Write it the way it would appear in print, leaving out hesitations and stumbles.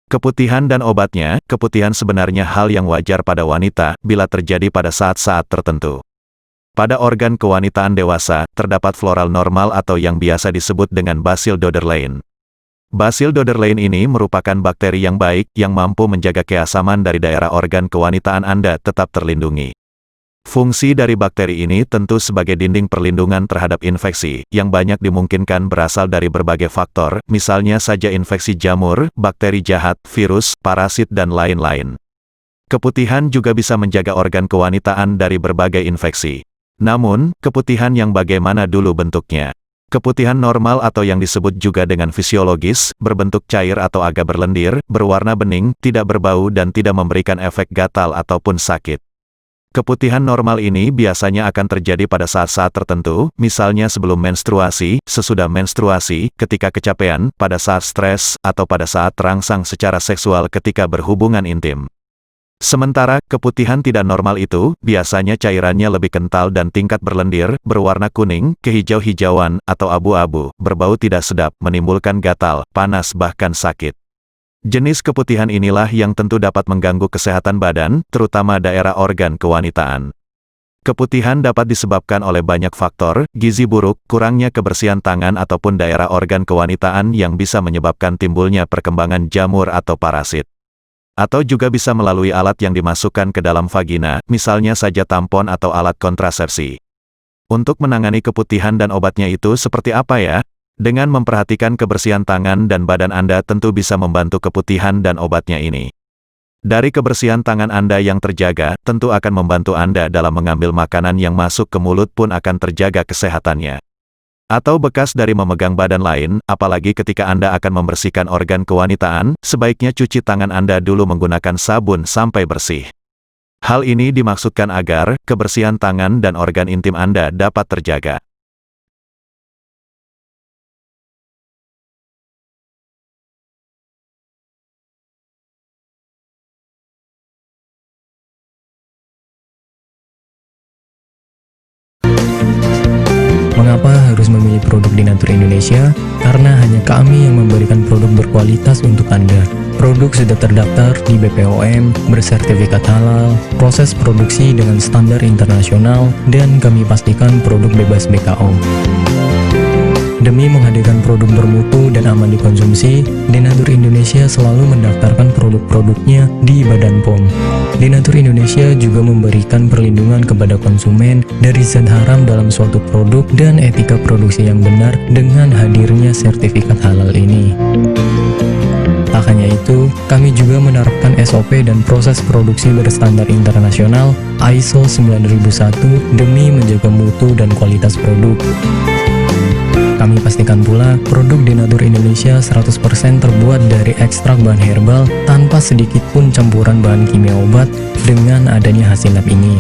Keputihan dan obatnya. Keputihan sebenarnya hal yang wajar pada wanita bila terjadi pada saat-saat tertentu. Pada organ kewanitaan dewasa, terdapat floral normal atau yang biasa disebut dengan Bacille Dodderlein. Bacille Dodderlein ini merupakan bakteri yang baik yang mampu menjaga keasaman dari daerah organ kewanitaan Anda tetap terlindungi. Fungsi dari bakteri ini tentu sebagai dinding perlindungan terhadap infeksi, yang banyak dimungkinkan berasal dari berbagai faktor, misalnya saja infeksi jamur, bakteri jahat, virus, parasit dan lain-lain. Keputihan juga bisa menjaga organ kewanitaan dari berbagai infeksi. Namun, keputihan yang bagaimana dulu bentuknya? Keputihan normal atau yang disebut juga dengan fisiologis, berbentuk cair atau agak berlendir, berwarna bening, tidak berbau dan tidak memberikan efek gatal ataupun sakit. Keputihan normal ini biasanya akan terjadi pada saat-saat tertentu, misalnya sebelum menstruasi, sesudah menstruasi, ketika kecapean, pada saat stres, atau pada saat terangsang secara seksual ketika berhubungan intim. Sementara, keputihan tidak normal itu, biasanya cairannya lebih kental dan tingkat berlendir, berwarna kuning, kehijau-hijauan, atau abu-abu, berbau tidak sedap, menimbulkan gatal, panas bahkan sakit. Jenis keputihan inilah yang tentu dapat mengganggu kesehatan badan, terutama daerah organ kewanitaan. Keputihan dapat disebabkan oleh banyak faktor, gizi buruk, kurangnya kebersihan tangan ataupun daerah organ kewanitaan yang bisa menyebabkan timbulnya perkembangan jamur atau parasit. Atau juga bisa melalui alat yang dimasukkan ke dalam vagina, misalnya saja tampon atau alat kontrasepsi. Untuk menangani keputihan dan obatnya itu seperti apa ya? Dengan memperhatikan kebersihan tangan dan badan Anda tentu bisa membantu keputihan dan obatnya ini. Dari kebersihan tangan Anda yang terjaga, tentu akan membantu Anda dalam mengambil makanan yang masuk ke mulut pun akan terjaga kesehatannya. Atau bekas dari memegang badan lain, apalagi ketika Anda akan membersihkan organ kewanitaan, sebaiknya cuci tangan Anda dulu menggunakan sabun sampai bersih. Hal ini dimaksudkan agar kebersihan tangan dan organ intim Anda dapat terjaga. Mengapa harus memilih produk Denatur Indonesia? Karena hanya kami yang memberikan produk berkualitas untuk Anda. Produk sudah terdaftar di BPOM, bersertifikat halal, proses produksi dengan standar internasional, dan kami pastikan produk bebas BKO. Demi menghadirkan produk bermutu dan aman dikonsumsi, Denatur Indonesia selalu mendaftarkan produk-produknya di Badan POM. Denatur Indonesia juga memberikan perlindungan kepada konsumen dari zat haram dalam suatu produk dan etika produksi yang benar dengan hadirnya sertifikat halal ini. Tak hanya itu, kami juga menerapkan SOP dan proses produksi berstandar internasional ISO 9001 demi menjaga mutu dan kualitas produk. Kami pastikan pula, produk Denatur Indonesia 100% terbuat dari ekstrak bahan herbal tanpa sedikit pun campuran bahan kimia obat dengan adanya hasil lab ini.